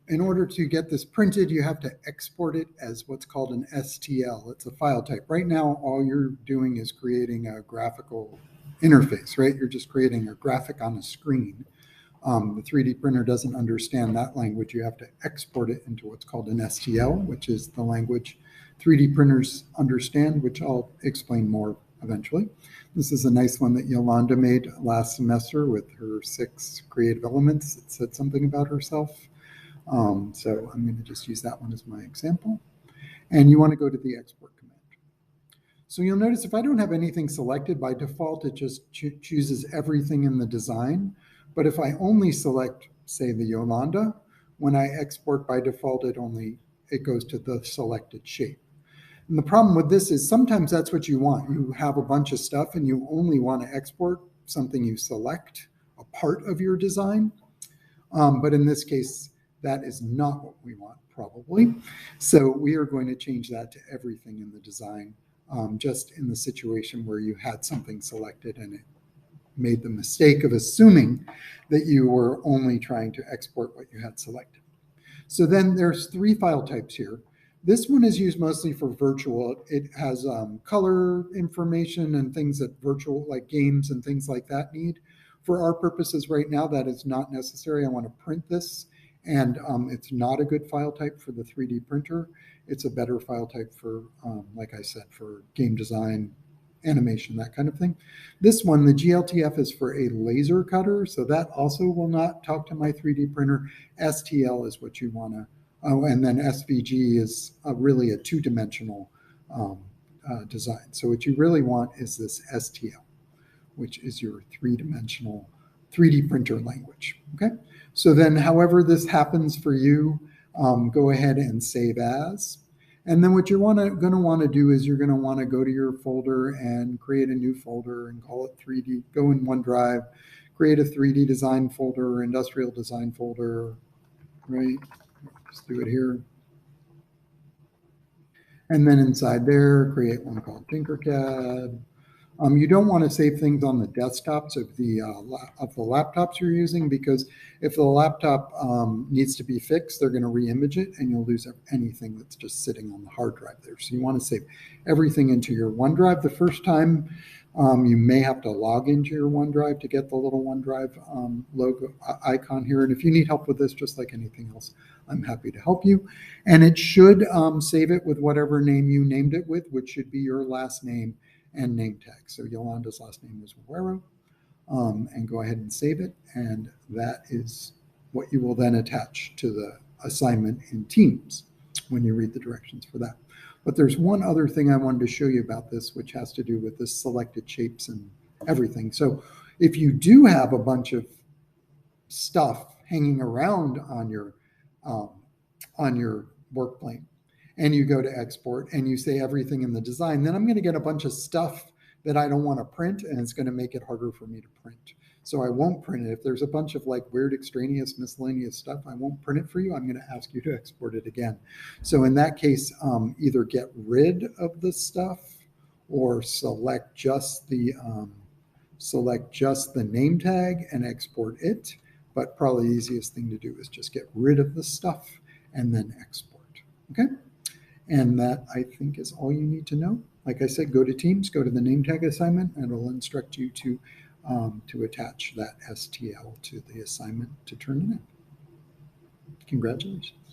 in order to get this printed, you have to export it as what's called an STL. It's a file type. Right now, all you're doing is creating a graphical interface, right? You're just creating a graphic on a screen. The 3D printer doesn't understand that language. You have to export it into what's called an STL, which is the language 3D printers understand, which I'll explain more eventually. This is a nice one that Yolanda made last semester with her 6 creative elements. It said something about herself. So I'm going to just use that one as my example. And you want to go to the export command. So you'll notice if I don't have anything selected, by default, it just chooses everything in the design. But if I only select, say, the Yolanda, when I export by default, it goes to the selected shape. And the problem with this is sometimes that's what you want. You have a bunch of stuff and you only want to export something you select, a part of your design. But in this case, that is not what we want, probably. So we are going to change that to everything in the design, just in the situation where you had something selected and it made the mistake of assuming that you were only trying to export what you had selected. So then there's 3 file types here. This one is used mostly for virtual. It has color information and things that virtual, like games and things like that, need. For our purposes right now, that is not necessary. I want to print this, and it's not a good file type for the 3D printer. It's a better file type for, like I said, for game design, animation, that kind of thing. This one, the GLTF, is for a laser cutter, so that also will not talk to my 3D printer. STL is what you want to, and then SVG is really a 2-dimensional design. So what you really want is this STL, which is your 3-dimensional 3D printer language. Okay, so then however this happens for you, go ahead and save as. And then what you're going to want to do is you're going to want to go to your folder and create a new folder and call it 3D. Go in OneDrive, create a 3D design folder, industrial design folder, right? Just do it here. And then inside there, create one called Tinkercad. You don't want to save things on the desktops of the laptops you're using, because if the laptop needs to be fixed, they're going to re-image it and you'll lose anything that's just sitting on the hard drive there. So you want to save everything into your OneDrive. The first time you may have to log into your OneDrive to get the little OneDrive logo icon here. And if you need help with this, just like anything else, I'm happy to help you. And it should save it with whatever name you named it with, which should be your last name and name tag. So Yolanda's last name was Guerrero, and go ahead and save it. And that is what you will then attach to the assignment in Teams when you read the directions for that. But there's one other thing I wanted to show you about this, which has to do with the selected shapes and everything. So if you do have a bunch of stuff hanging around on your work plane, and you go to export and you say everything in the design, then I'm going to get a bunch of stuff that I don't want to print, and it's going to make it harder for me to print. So I won't print it. If there's a bunch of like weird extraneous miscellaneous stuff, I won't print it for you. I'm going to ask you to export it again. So in that case, either get rid of the stuff or select just the name tag and export it. But probably the easiest thing to do is just get rid of the stuff and then export. Okay. And that, I think, is all you need to know. Like I said, go to Teams, go to the name tag assignment, and it'll instruct you to attach that STL to the assignment to turn it in. Congratulations.